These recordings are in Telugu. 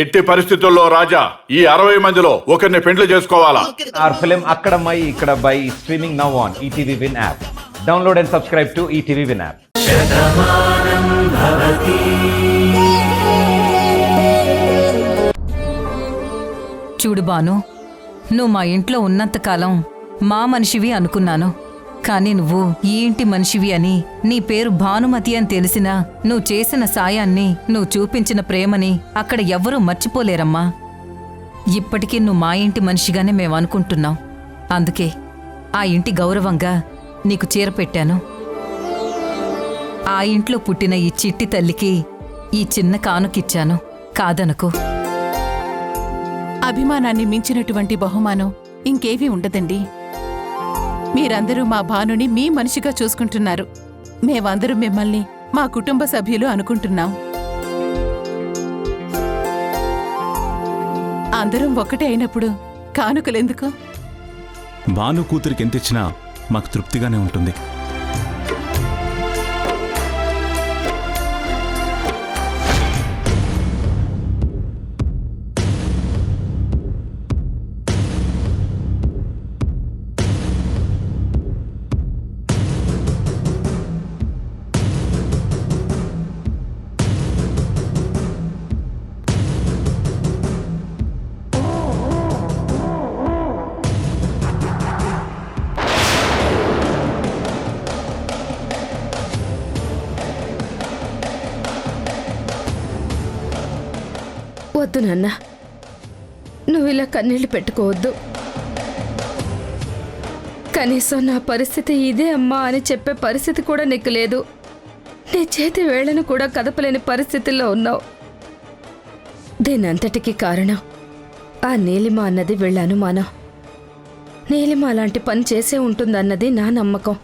ఎట్టి పరిస్థితుల్లో రాజా ఈ 60 మందిలో ఒకరిని పెండ్లి చేసుకోవాలా? Our film Akkadamai Ikkadabai is streaming now on ETV Win app. Download and subscribe to ETV Win app. చూడు బాను, నువ్వు మా ఇంట్లో ఉన్నంతకాలం మా మనిషివి అనుకున్నాను. కానీ నువ్వు ఈ ఇంటి మనిషివి అని, నీ పేరు భానుమతి అని తెలిసినా నువ్వు చేసిన సాయాన్ని, నువ్వు చూపించిన ప్రేమని అక్కడ ఎవ్వరూ మర్చిపోలేరమ్మా. ఇప్పటికీ నువ్వు మా ఇంటి మనిషిగానే మేము అనుకుంటున్నాం. అందుకే ఆ ఇంటి గౌరవంగా నీకు చీర పెట్టాను. ఆ ఇంట్లో పుట్టిన ఈ చిట్టి తల్లికి ఈ చిన్న కానుకిచ్చాను, కాదనకు. అభిమానాన్ని మించినటువంటి బహుమానం ఇంకేవీ ఉండదండి. మీరందరూ మా భానుని మీ మనిషిగా చూసుకుంటున్నారు. మేమందరూ మిమ్మల్ని మా కుటుంబ సభ్యులు అనుకుంటున్నాం. అందరం ఒక్కటే అయినప్పుడు కానుకలెందుకు? భాను కూతురికి ఎంతిచ్చినా మాకు తృప్తిగానే ఉంటుంది. వద్దు నాన్న, నువ్వు ఇలా కన్నీళ్లు పెట్టుకోవద్దు. కనీసం నా పరిస్థితి ఇదే అమ్మా అని చెప్పే పరిస్థితి కూడా నీకు లేదు. నీ చేతి వేళ్లను కూడా కదపలేని పరిస్థితుల్లో ఉన్నావు. దీనంతటికీ కారణం ఆ నీలిమ అన్నది వీళ్ళ అనుమానం. నీలిమ అలాంటి పని చేసే ఉంటుందన్నది నా నమ్మకం.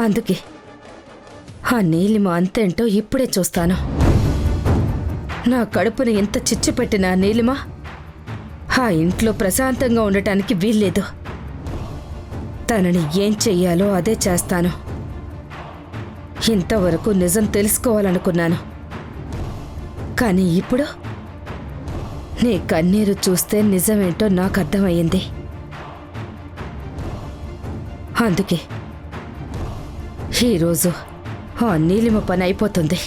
అందుకే ఆ నీలిమ అంతేంటో ఇప్పుడే చూస్తాను. నా కడుపుని ఎంత చిచ్చు పెట్టిన నీలిమ ఆ ఇంట్లో ప్రశాంతంగా ఉండటానికి వీల్లేదు. తనని ఏం చెయ్యాలో అదే చేస్తాను. ఇంతవరకు నిజం తెలుసుకోవాలనుకున్నాను, కానీ ఇప్పుడు నీ కన్నీరు చూస్తే నిజమేంటో నాకు అర్థమయ్యింది. అందుకే ఈరోజు ఆ నీలిమ పని అయిపోతుంది.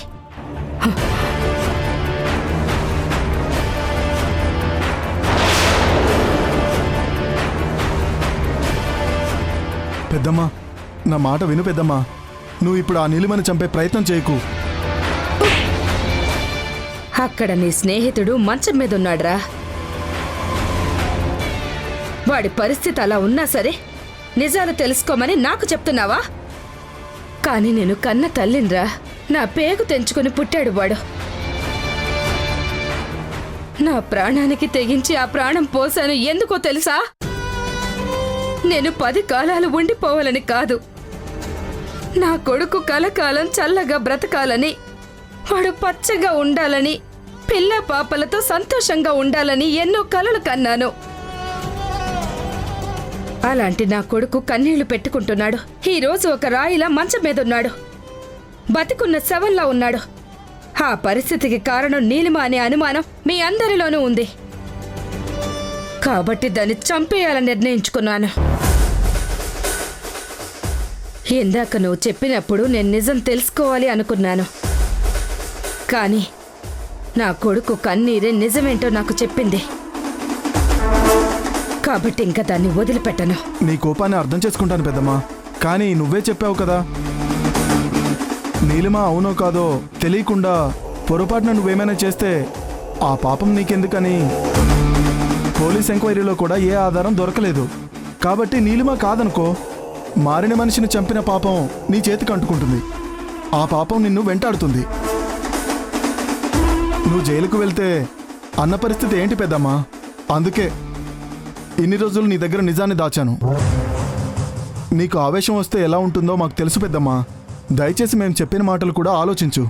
పెద్దమ్మా, నా మాట విను పెద్దమ్మా. నువ్వు ఇప్పుడు ఆ నీలిమని చంపే ప్రయత్నం చేయకు. అక్కడ నీ స్నేహితుడు మంచం మీద ఉన్నాడ్రా. వాడి పరిస్థితి అలా ఉన్నా సరే నిజాలు తెలుసుకోమని నాకు చెప్తున్నావా? కానీ నేను కన్న తల్లిన్రా. నా పేగు తెంచుకుని పుట్టాడు వాడు. నా ప్రాణానికి తెగించి ఆ ప్రాణం పోసాను. ఎందుకో తెలుసా? నేను 10 కాలాలు ఉండిపోవాలని కాదు, నా కొడుకు కలకాలం చల్లగా బ్రతకాలని, వాడు పచ్చగా ఉండాలని, పిల్ల పాపలతో సంతోషంగా ఉండాలని ఎన్నో కలలు కన్నాను. అలాంటి నా కొడుకు కన్నీళ్లు పెట్టుకుంటున్నాడు. ఈరోజు ఒక రాయిలా మంచం మీద ఉన్నాడు, బతికున్న శవంలా ఉన్నాడు. ఆ పరిస్థితికి కారణం నీలిమ అనే అనుమానం మీ అందరిలోనూ ఉంది. కాబట్టి దాన్ని చంపేయాలని నిర్ణయించుకున్నాను. ఇందాక నువ్వు చెప్పినప్పుడు నేను నిజం తెలుసుకోవాలి అనుకున్నాను, కానీ నా కొడుకు కన్నీరే నిజమేంటో నాకు చెప్పింది. కాబట్టి ఇంకా దాన్ని వదిలిపెట్టను. నీ కోపాన్ని అర్థం చేసుకుంటాను పెద్దమ్మా, కానీ నువ్వే చెప్పావు కదా, నీలిమ అవునో కాదో తెలియకుండా పొరపాటున నువ్వేమైనా చేస్తే ఆ పాపం నీకెందుకని పోలీస్ ఎంక్వైరీలో కూడా ఏ ఆధారం దొరకలేదు. కాబట్టి నీలిమ కాదనుకో, మారిన మనిషిని చంపిన పాపం నీ చేతికి అంటుకుంటుంది. ఆ పాపం నిన్ను వెంటాడుతుంది. నువ్వు జైలుకు వెళ్తే అన్న పరిస్థితి ఏంటి పెద్దమ్మా? అందుకే ఇన్ని రోజులు నీ దగ్గర నిజాన్ని దాచాను. నీకు ఆవేశం వస్తే ఎలా ఉంటుందో మాకు తెలుసు పెద్దమ్మా. దయచేసి మేము చెప్పిన మాటలు కూడా ఆలోచించు.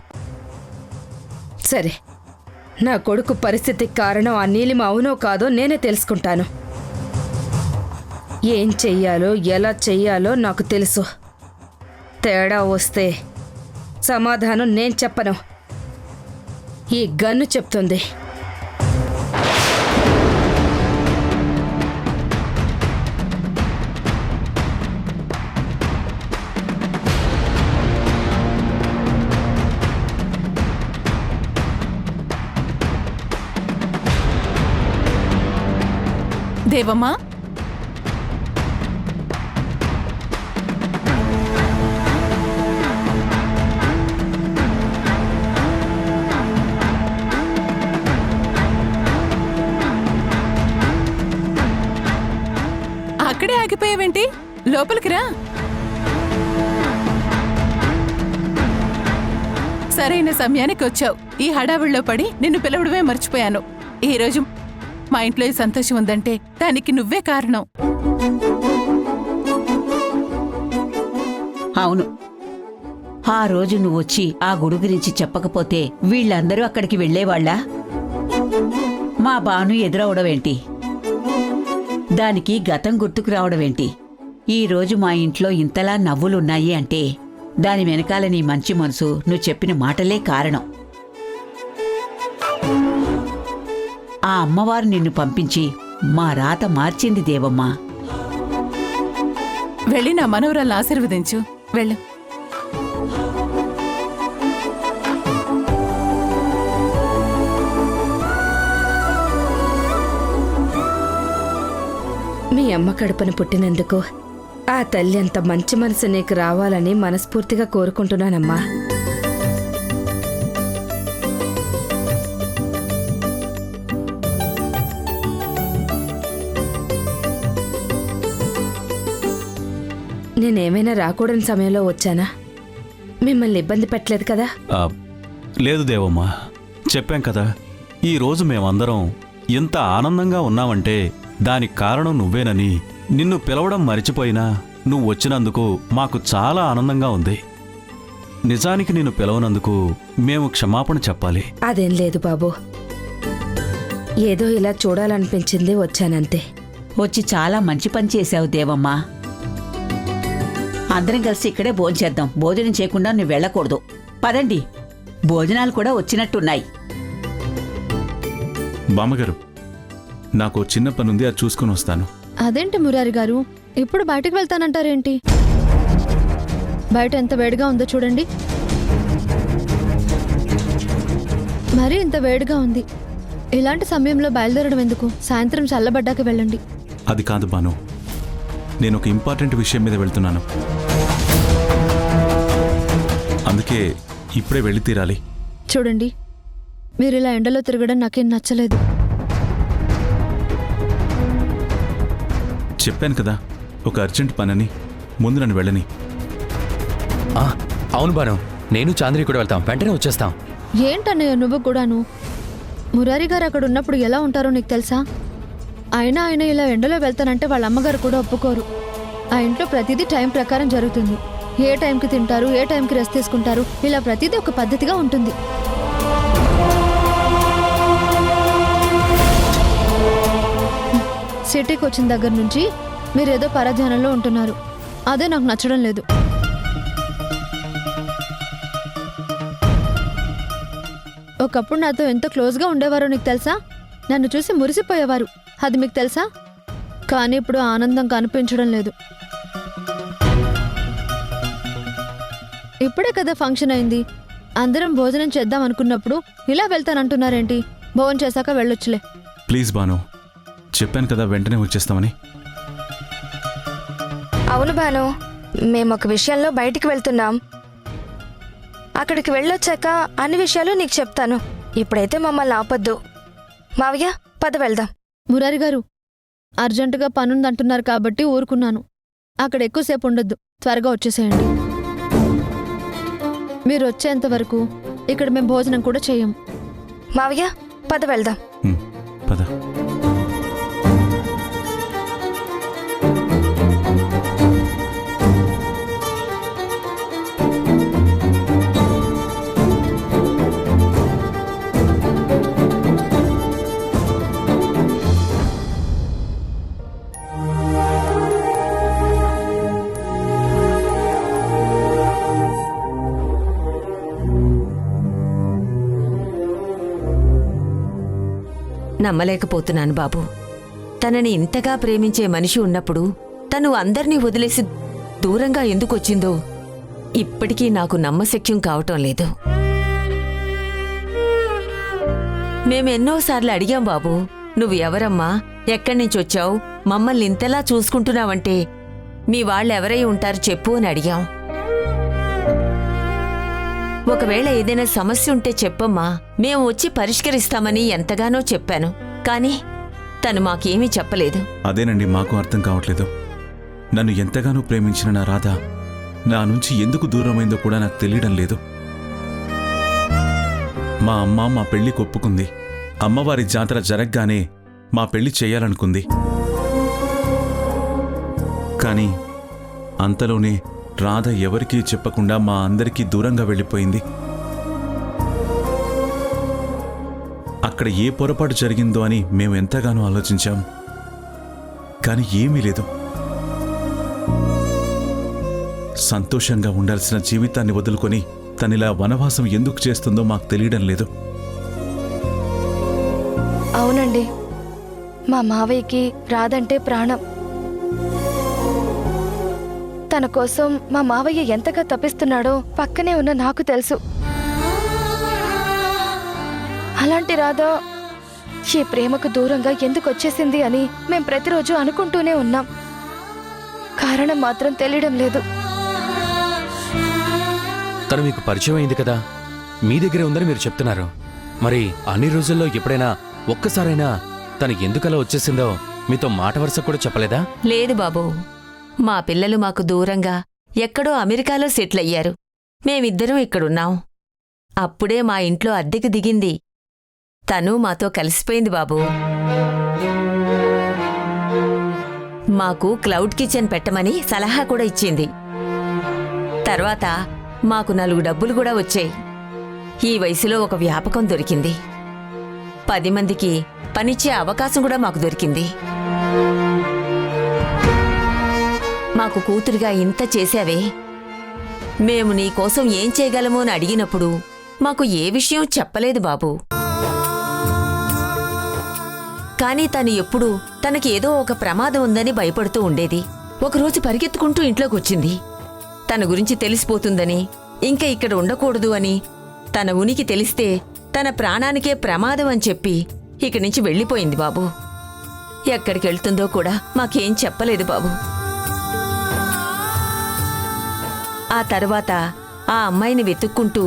సరే, నా కొడుకు పరిస్థితికి కారణం ఆ నీలిమ అవునో కాదో నేనే తెలుసుకుంటాను. ఏం చెయ్యాలో ఎలా చెయ్యాలో నాకు తెలుసు. తేడా వస్తే సమాధానం నేను చెప్పను, ఈ గన్ను చెప్తుంది. దేవమ్మా, అక్కడే ఆగిపోయావేంటి? లోపలికి రా. సరైన సమయానికి వచ్చావు. ఈ హడావిడిలో పడి నిన్ను పిలవడమే మర్చిపోయాను. ఈరోజు మా ఇంట్లో ఈ సంతోషం ఉందంటే దానికి నువ్వే కారణం. అవును, ఆ రోజు నువ్వొచ్చి ఆ గుడి గురించి చెప్పకపోతే వీళ్ళందరూ అక్కడికి వెళ్లేవాళ్ళా? మా బాను ఎదురవడమేంటి? దానికి గతం గుర్తుకు రావడమేంటి? ఈరోజు మా ఇంట్లో ఇంతలా నవ్వులున్నాయి అంటే దాని వెనకాల నీ మంచి మనసు, నువ్వు చెప్పిన మాటలే కారణం. ఆ అమ్మవారు నిన్ను పంపించి మా రాత మార్చింది దేవమ్మా. వెళ్ళి నా మనవరాలను ఆశీర్వదించు. వెళ్ళు. మీ అమ్మ కడుపున పుట్టినందుకు ఆ తల్లి అంత మంచి మనసు నీకు రావాలని మనస్ఫూర్తిగా కోరుకుంటున్నానమ్మా. నేనేమైనా రాకూడని సమయంలో వచ్చానా? మిమ్మల్ని ఇబ్బంది పెట్టలేదు కదా? లేదు దేవమ్మా, చెప్పాం కదా, ఈరోజు మేమందరం ఇంత ఆనందంగా ఉన్నామంటే దానికి కారణం నువ్వేనని. నిన్ను పిలవడం మరిచిపోయినా నువ్వు వచ్చినందుకు మాకు చాలా ఆనందంగా ఉంది. నిజానికి నిన్ను పిలవనందుకు మేము క్షమాపణ చెప్పాలి. అదేం లేదు బాబు, ఏదో ఇలా చూడాలనిపించింది, వచ్చానంతే. వచ్చి చాలా మంచి పని చేశావు దేవమ్మా. అందరం కలిసి ఇక్కడే భోంచేద్దాం. భోజనం చేయకుండా నువ్వు వెళ్ళకూడదు. పదండి, భోజనాలు కూడా వచ్చినట్టున్నాయి. బామ్మగారు, నాకు చిన్న పనుంది, అది చూసుకుని వస్తాను. అదేంటి మురారి గారు, ఇప్పుడు బయటకు వెళ్తానంటారేంటి? బయట ఎంత వేడిగా ఉందో చూడండి. మరీ ఇంత వేడిగా ఉంది. ఇలాంటి సమయంలో బయలుదేరడం ఎందుకు? సాయంత్రం చల్లబడ్డాక వెళ్ళండి. అది కాదు బాను, నేను ఒక ఇంపార్టెంట్ విషయం మీద వెళ్తున్నాను. అందుకే ఇప్పుడే వెళ్ళి తీరాలి. చూడండి, మీరు ఇలా ఎండలో తిరగడం నాకేం నచ్చలేదు. చెప్పాను కదా, ఒక అర్జెంట్ పనని. ముందు నన్ను వెళ్ళని. అవును బాను, నేను చాంద్రి కూడా వెళ్తాం. వెంటనే వచ్చేస్తాం. ఏంటన్నయ్య నువ్వు కూడాను? మురారి గారు అక్కడ ఉన్నప్పుడు ఎలా ఉంటారో నీకు తెలుసా? ఆయన ఇలా ఎండలో వెళ్తానంటే వాళ్ళ అమ్మగారు కూడా ఒప్పుకోరు. ఆ ఇంట్లో ప్రతిదీ టైం ప్రకారం జరుగుతుంది. ఏ టైంకి తింటారు, ఏ టైంకి రెస్ట్ తీసుకుంటారు, ఇలా ప్రతిదీ ఒక పద్ధతిగా ఉంటుంది. సిటీకి వచ్చిన దగ్గర నుంచి మీరేదో పరధ్యానంలో ఉంటున్నారు. అదే నాకు నచ్చడం లేదు. ఒకప్పుడు నాతో ఎంత క్లోజ్గా ఉండేవారో నీకు తెలుసా? నన్ను చూసి మురిసిపోయేవారు. అది మీకు తెలుసా? కానీ ఇప్పుడు ఆనందం కనిపించడం లేదు. ఇప్పుడే కదా ఫంక్షన్ అయింది. అందరం భోజనం చేద్దాం అనుకున్నప్పుడు ఇలా వెళ్తానంటున్నారేంటి? భోజనం చేశాక వెళ్ళొచ్చులే. ప్లీజ్ బాను, చెప్పాను కదా వెంటనే వచ్చేస్తామని. అవును బాను, మేము ఒక విషయంలో బయటికి వెళ్తున్నాం. అక్కడికి వెళ్ళొచ్చాక అన్ని విషయాలు నీకు చెప్తాను. ఇప్పుడైతే మమ్మల్ని ఆపొద్దు. మావయ్య, పద వెళ్దాం. మురారి గారు, అర్జెంటుగా పనుందంటున్నారు కాబట్టి ఊరుకున్నాను. అక్కడ ఎక్కువసేపు ఉండొద్దు, త్వరగా వచ్చేసేయండి. మీరు వచ్చేంత వరకు ఇక్కడ మేము భోజనం కూడా చెయ్యం. మావయ్య, పద వెళ్దాం. పద. నమ్మలేకపోతున్నాను బాబు. తనని ఇంతగా ప్రేమించే మనిషి ఉన్నప్పుడు తను అందర్నీ వదిలేసి దూరంగా ఎందుకొచ్చిందో ఇప్పటికీ నాకు నమ్మశక్యం కావటం లేదు. మేమెన్నోసార్లు అడిగాం బాబు, నువ్వు ఎవరమ్మా, ఎక్కడి నుంచి వచ్చావు, మమ్మల్ని ఇంతలా చూసుకుంటున్నావంటే మీ వాళ్ళెవరై ఉంటారు చెప్పు అని అడిగాం. ఒకవేళ ఏదైనా సమస్య ఉంటే చెప్పమ్మా, మేము వచ్చి పరిష్కరిస్తామని ఎంతగానో చెప్పాను. కానీ తను మాకేమీ చెప్పలేదు. అదేనండి మాకు అర్థం కావట్లేదు. నన్ను ఎంతగానో ప్రేమించిన నా రాధ నా నుంచి ఎందుకు దూరమైందో కూడా నాకు తెలియడం లేదు. మా అమ్మ మా పెళ్లికి ఒప్పుకుంది. అమ్మవారి జాతర జరగ్గానే మా పెళ్లి చేయాలనుకుంది. కానీ అంతలోనే రాధ ఎవరికీ చెప్పకుండా మా అందరికీ దూరంగా వెళ్ళిపోయింది. అక్కడ ఏ పొరపాటు జరిగిందో అని మేము ఎంతగానో ఆలోచించాం. కానీ ఏమీ లేదు. సంతోషంగా ఉండాల్సిన జీవితాన్ని వదులుకొని తనిలా వనవాసం ఎందుకు చేస్తుందో మాకు తెలియడం లేదు. అవునండి, మా మావయ్యకి రాదంటే ప్రాణం. తన కోసం మా మావయ్య ఎంతగా తప్పిస్తున్నాడో పక్కనే ఉన్న నాకు తెలుసు. అలాంటి రాధ ఈ ప్రేమకు దూరంగా ఎందుకు వచ్చేసింది అని మేం ప్రతిరోజు అనుకుంటూనే ఉన్నాం. కారణం మాత్రం తెలియడం లేదు. తను మీకు పరిచయం అయింది కదా, మీ దగ్గరే ఉందని మీరు చెప్తున్నారు. మరి అన్ని రోజుల్లో ఎప్పుడైనా ఒక్కసారైనా తను ఎందుకలా వచ్చేసిందో మీతో మాట వరుస కూడా చెప్పలేదా? లేదు బాబూ, మా పిల్లలు మాకు దూరంగా ఎక్కడో అమెరికాలో సెటిల్ అయ్యారు. మేమిద్దరం ఇక్కడున్నాం. అప్పుడే మా ఇంట్లో అద్దెకు దిగింది. తను మాతో కలిసిపోయింది బాబూ. మాకు క్లౌడ్ కిచెన్ పెట్టమని సలహా కూడా ఇచ్చింది. తర్వాత మాకు 4 డబ్బులు కూడా వచ్చాయి. ఈ వయసులో ఒక వ్యాపకం దొరికింది. 10 మందికి పనిచ్చే అవకాశం కూడా మాకు దొరికింది. మాకు కూతురుగా ఇంత చేశావే, మేము నీకోసం ఏం చేయగలమో అని అడిగినప్పుడు మాకు ఏ విషయం చెప్పలేదు బాబూ. కానీ తను ఎప్పుడూ తనకేదో ఒక ప్రమాదం ఉందని భయపడుతూ ఉండేది. ఒకరోజు పరిగెత్తుకుంటూ ఇంట్లోకి వచ్చింది. తన గురించి తెలిసిపోతుందని, ఇంకా ఇక్కడ ఉండకూడదు అని, తన ఉనికి తెలిస్తే తన ప్రాణానికే ప్రమాదం అని చెప్పి ఇక్కడి నుంచి వెళ్ళిపోయింది బాబూ. ఎక్కడికెళ్తుందో కూడా మాకేం చెప్పలేదు బాబూ. ఆ తర్వాత ఆ అమ్మాయిని వెతుక్కుంటూ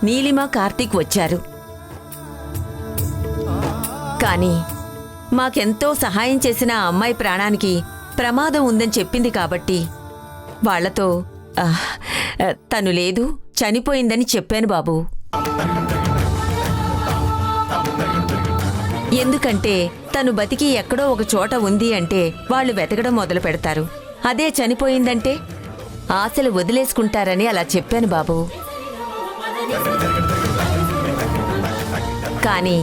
నీలిమ, కార్తీక్ వచ్చారు. కానీ మాకెంతో సహాయం చేసిన ఆ అమ్మాయి ప్రాణానికి ప్రమాదం ఉందని చెప్పింది కాబట్టి వాళ్లతో తను లేదు, చనిపోయిందని చెప్పాను బాబూ. ఎందుకంటే తను బతికి ఎక్కడో ఒక చోట ఉంది అంటే వాళ్ళు వెతకడం మొదలు పెడతారు. అదే చనిపోయిందంటే ఆశలు వదిలేసుకుంటారని అలా చెప్పాను బాబూ. కానీ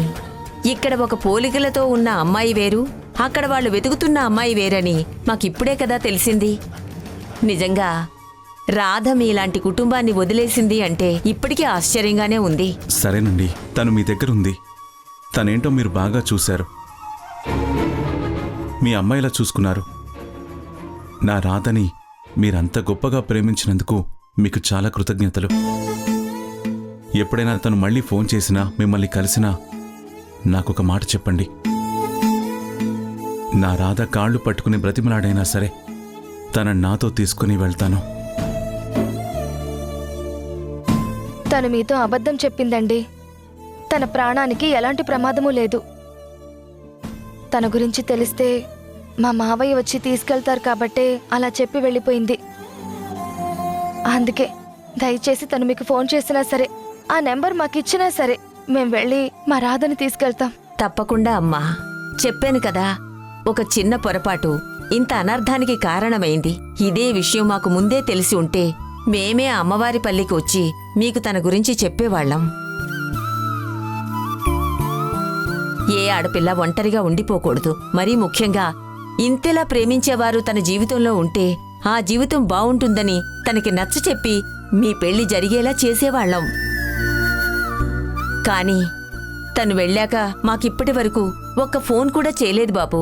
ఇక్కడ ఒక పోలికలతో ఉన్న అమ్మాయి వేరు, అక్కడ వాళ్ళు వెతుకుతున్న అమ్మాయి వేరని మాకిప్పుడే కదా తెలిసింది. నిజంగా రాధ మీలాంటి కుటుంబాన్ని వదిలేసింది అంటే ఇప్పటికీ ఆశ్చర్యంగానే ఉంది. సరేనండి, తను మీ దగ్గరుంది. తనేంటో మీరు బాగా చూశారు. మీ అమ్మాయిలా చూసుకున్నారు. నా రాధని మీరంత గొప్పగా ప్రేమించినందుకు మీకు చాలా కృతజ్ఞతలు. ఎప్పుడైనా తను మళ్ళీ ఫోన్ చేసినా, మిమ్మల్ని కలిసినా నాకొక మాట చెప్పండి. నా రాధ కాళ్ళు పట్టుకుని బ్రతిమలాడైనా సరే తన నాతో తీసుకుని వెళ్తాను. తను మీతో అబద్ధం చెప్పిందండి. తన ప్రాణానికి ఎలాంటి ప్రమాదమూ లేదు. తన గురించి తెలిస్తే మా మావయ్య వచ్చి తీసుకెళ్తారు కాబట్టే అలా చెప్పి వెళ్ళిపోయింది. అందుకే దయచేసి తను మీకు ఫోన్ చేసినా సరే, ఆ నెంబర్ మాకిచ్చినా సరే మేం వెళ్ళి మా రాధని తీసుకెళ్తాం. తప్పకుండా అమ్మా. చెప్పాను కదా, ఒక చిన్న పొరపాటు ఇంత అనర్థానికి కారణమైంది. ఇదే విషయం మాకు ముందే తెలిసి ఉంటే మేమే అమ్మవారి పల్లికి వచ్చి మీకు తన గురించి చెప్పేవాళ్లం. ఏ ఆడపిల్ల ఒంటరిగా ఉండిపోకూడదు. మరీ ముఖ్యంగా ఇంతేలా ప్రేమించేవారు తన జీవితంలో ఉంటే ఆ జీవితం బావుంటుందని తనకి నచ్చ చెప్పి మీ పెళ్లి జరిగేలా చేసేవాళ్లం. కానీ తను వెళ్ళాక మాకిప్పటి వరకు ఒక్క ఫోన్ కూడా చేయలేదు బాబూ.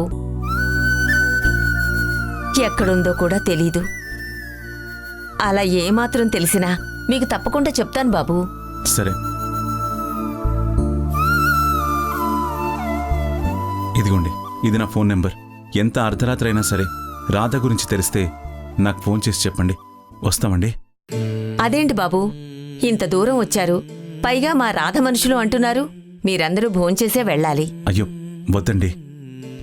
ఎక్కడుందో కూడా తెలీదు. అలా ఏమాత్రం తెలిసినా మీకు తప్పకుండా చెప్తాను బాబూ. సరే, ఇదిగోండి, ఇది నా ఫోన్ నెంబర్. ఎంత అర్ధరాత్రి అయినా సరే రాధ గురించి తెలిస్తే నాకు ఫోన్ చేసి చెప్పండి, వస్తామండి. అదేంటి బాబు, ఇంత దూరం వచ్చారు, పైగా మా రాధ మనుషులు అంటున్నారు. మీరందరూ భోంచేసే వెళ్ళాలి. అయ్యో వద్దండి,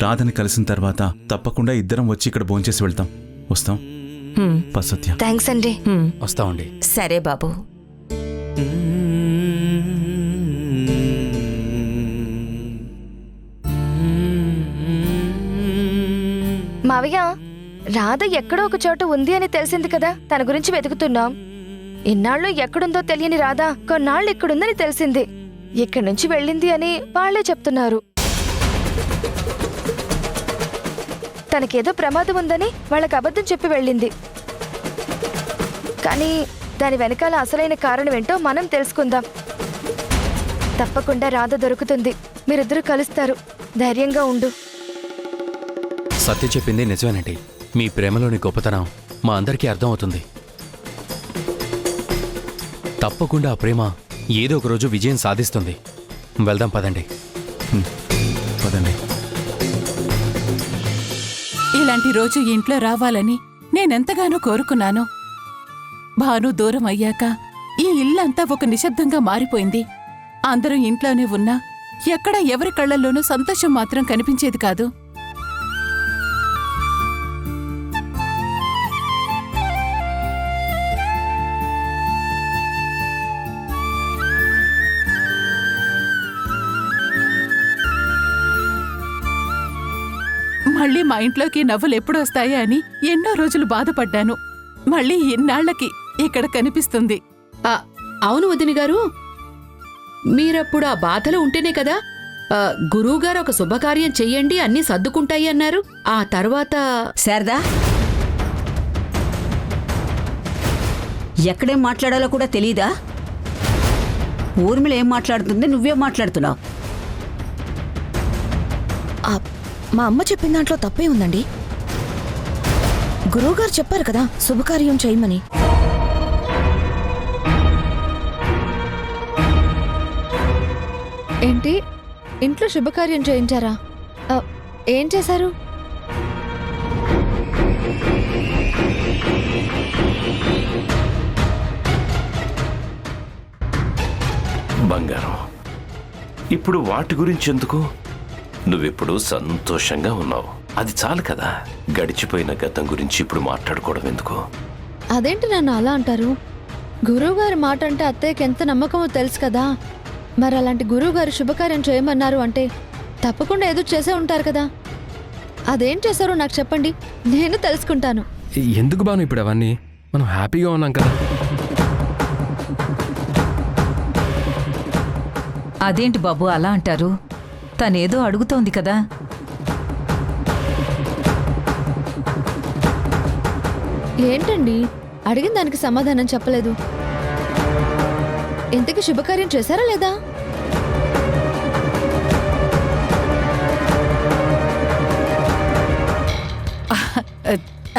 రాధని కలిసిన తర్వాత తప్పకుండా ఇద్దరం వచ్చి ఇక్కడ భోంచేసి వెళ్తాం. వస్తాం. పసత్య. థ్యాంక్స్ అండి. వస్తామండి. సరే బాబు. మావయ్య, రాధ ఎక్కడో ఒక చోట ఉంది అని తెలిసింది కదా, తన గురించి వెతుకుతున్నాం. ఇన్నాళ్ళు ఎక్కడుందో తెలియని రాధ కొన్నాళ్ళు ఇక్కడుందని తెలిసింది. ఇక్కడి నుంచి వెళ్ళింది అని వాళ్లే చెప్తున్నారు. తనకేదో ప్రమాదం ఉందని వాళ్ళకి అబద్ధం చెప్పి వెళ్ళింది. కానీ దాని వెనకాల అసలైన కారణం ఏంటో మనం తెలుసుకుందాం. తప్పకుండా రాధ దొరుకుతుంది. మీరిద్దరూ కలుస్తారు. ధైర్యంగా ఉండు. సత్య చెప్పింది నిజమేనండి. మీ ప్రేమలోని గొప్పతనం మా అందరికీ అర్థం అవుతుంది. తప్పకుండా ఆ ప్రేమ ఏదో ఒక రోజు విజయం సాధిస్తుంది. వెళ్దాం పదండి. పదండి. ఇలాంటి రోజు ఇంట్లో రావాలని నేనెంతగానో కోరుకున్నాను. భాను దూరం అయ్యాక ఈ ఇల్లంతా ఒక నిశ్శబ్దంగా మారిపోయింది. అందరూ ఇంట్లోనే ఉన్నా ఎక్కడ ఎవరి కళ్ళల్లోనూ సంతోషం మాత్రం కనిపించేది కాదు. మళ్ళీ మా ఇంట్లోకి నవ్వులు ఎప్పుడు వస్తాయా అని ఎన్నో రోజులు బాధపడ్డాను. మళ్ళీ ఇన్నాళ్లకి ఇక్కడ కనిపిస్తుంది. అవును వదిన గారు, మీరప్పుడు ఆ బాధలో ఉంటేనే కదా గురువుగారు ఒక శుభకార్యం చెయ్యండి అన్నీ సర్దుకుంటాయి అన్నారు. ఆ తర్వాత శారదా, ఎక్కడేం మాట్లాడాలో కూడా తెలీదా? ఊర్మిళ ఏం మాట్లాడుతుంది, నువ్వేం మాట్లాడుతున్నావు? మా అమ్మ చెప్పిన దాంట్లో తప్పే ఉందండి. గురువుగారు చెప్పారు కదా శుభకార్యం చేయమని. ఏంటి, ఇంట్లో శుభకార్యం చేయించారా? ఏం చేశారు? బంగారం, ఇప్పుడు వాటి గురించి ఎందుకు? నువ్విప్పుడు సంతోషంగా ఉన్నావు, అది చాలు కదా. గడిచిపోయిన గతం గురించి ఇప్పుడు మాట్లాడుకోవడం ఎందుకు? అదేంటి నన్ను అలా అంటారు? గురువుగారి మాట అంటే అత్తయ్యకి ఎంత నమ్మకమో తెలుసు కదా. మరి అలాంటి గురువుగారు శుభకార్యం చేయమన్నారు అంటే తప్పకుండా ఎదురు చేసే ఉంటారు కదా. అదేం చేశారో నాకు చెప్పండి, నేను తెలుసుకుంటాను. ఎందుకు బాను ఇప్పుడు అవన్నీ? మనం హ్యాపీగా ఉన్నాం కదా. అదేంటి బాబు అలా అంటారు? తనేదో అడుగుతోంది కదా. ఏంటండి, అడిగిన దానికి సమాధానం చెప్పలేదు. ఇంతకీ శుభకార్యం చేశారా లేదా?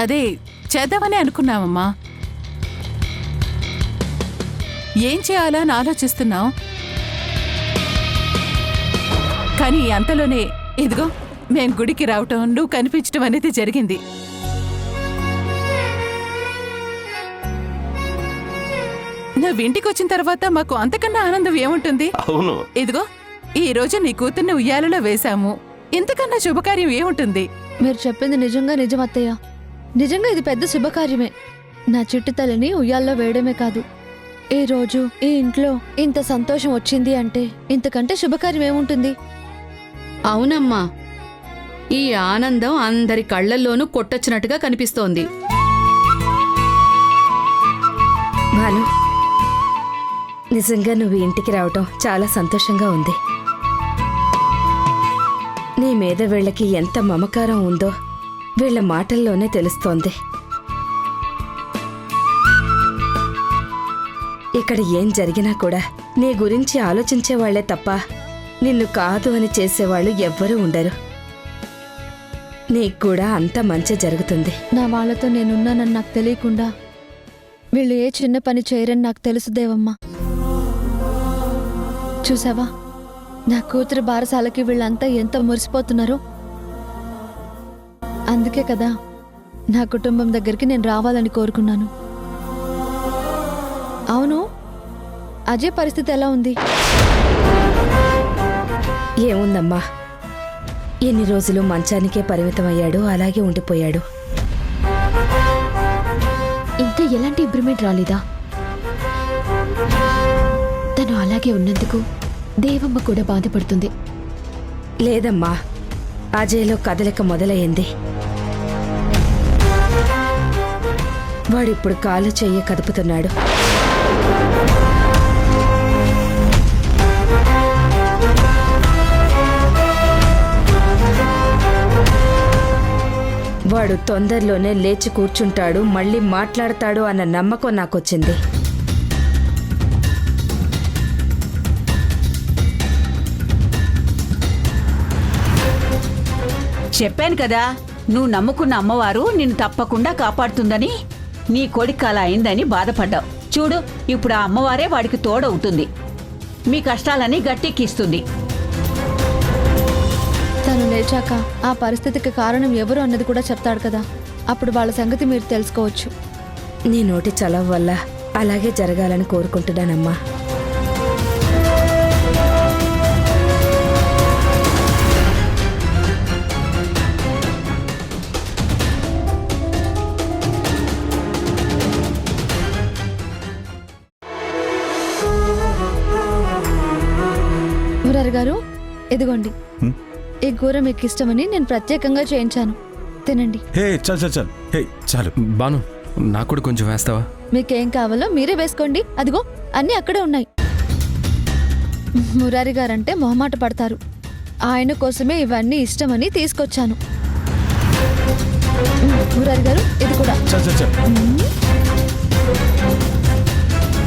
అదే చేద్దామని అనుకున్నామమ్మా. ఏం చేయాలా అని ఆలోచిస్తున్నాం. కానీ అంతలోనే ఇదిగో మేం గుడికి రావటం, నువ్వు కనిపించటం అనేది జరిగింది. నువ్వు ఇంటికి వచ్చిన తర్వాత మాకు అంతకన్నా ఆనందం ఏముంటుంది? అవును, ఇదిగో ఈ రోజు నీ కూతుర్ని ఉయ్యాలలో వేశాము. ఇంతకన్నా శుభకార్యం ఏముంటుంది? మీరు చెప్పింది నిజంగా నిజం అత్తయ్య. నిజంగా ఇది పెద్ద శుభకార్యమే. నా చిట్టి తల్లిని ఉయ్యాల్లో వేయడమే కాదు, ఈ రోజు ఈ ఇంట్లో ఇంత సంతోషం వచ్చింది అంటే ఇంతకంటే శుభకార్యం ఏముంటుంది? అవునమ్మా, ఈ ఆనందం అందరి కళ్లల్లోనూ కొట్టొచ్చినట్టుగా కనిపిస్తోంది. భాను, నిజంగా నువ్వు ఇంటికి రావటం చాలా సంతోషంగా ఉంది. నీ మీద వీళ్ళకి ఎంత మమకారం ఉందో వీళ్ళ మాటల్లోనే తెలుస్తోంది. ఇక్కడ ఏం జరిగినా కూడా నీ గురించి ఆలోచించేవాళ్లే తప్ప నిన్ను కాదు అని చేసేవాళ్ళు ఎవ్వరూ ఉండరు. నీకు కూడా అంత మంచి జరుగుతుంది. నా వాళ్లతో నేనున్నానని నాకు తెలియకుండా వీళ్ళు ఏ చిన్న పని చేయరని నాకు తెలుసు దేవమ్మ. చూసావా, నా కూతురు బారసాలకి వీళ్ళంతా ఎంత మురిసిపోతున్నారో. అందుకే కదా నా కుటుంబం దగ్గరికి నేను రావాలని కోరుకున్నాను. అవును, అజయ్ పరిస్థితి ఎలా ఉంది? ఏముందమ్మా, ఎన్ని రోజులు మంచానికే పరిమితమయ్యాడు, అలాగే ఉండిపోయాడు. ఇంకా ఎలాంటి ఇంప్రూవ్మెంట్ రాలేదా? తను అలాగే ఉన్నందుకు దేవమ్మ కూడా బాధపడుతుంది. లేదమ్మా, అజయ్లో కదలిక మొదలయ్యింది. వాడిప్పుడు కాలు చెయ్యి కదుపుతున్నాడు. వాడు తొందరలోనే లేచి కూర్చుంటాడు, మళ్ళీ మాట్లాడతాడు అన్న నమ్మకం నాకొచ్చింది. చెప్పాను కదా, నువ్వు నమ్ముకున్న అమ్మవారు నిన్ను తప్పకుండా కాపాడుతుందని. నీ కొడుకు అలా అయిందని బాధపడ్డావు. చూడు, ఇప్పుడు ఆ అమ్మవారే వాడికి తోడవుతుంది, మీ కష్టాలన్నీ గట్టెక్కిస్తుంది. తను లేచాక ఆ పరిస్థితికి కారణం ఎవరు అన్నది కూడా చెప్తాడు కదా, అప్పుడు వాళ్ళ సంగతి మీరు తెలుసుకోవచ్చు. నీ నోటి చలవ వల్ల అలాగే జరగాలని కోరుకుంటున్నానమ్మా. మురారి గారు, ఇదిగోండి, ఈ కూర మీకు ఇష్టమని నేను ప్రత్యేకంగా చేయించాను, తినండి. హే చల్ చల్ చల్, హే చాలు. బాను, నాకు కూడా కొంచెం వేస్తావా? మీకేం కావాలో మీరే వేసుకోండి, అదిగో అన్నీ అక్కడే ఉన్నాయి. మురారి గారంటే మొహమాట పడతారు, ఆయన కోసమే ఇవన్నీ ఇష్టమని తీసుకొచ్చాను. మురారి గారు, ఇది కూడా. చల్ చల్ చల్.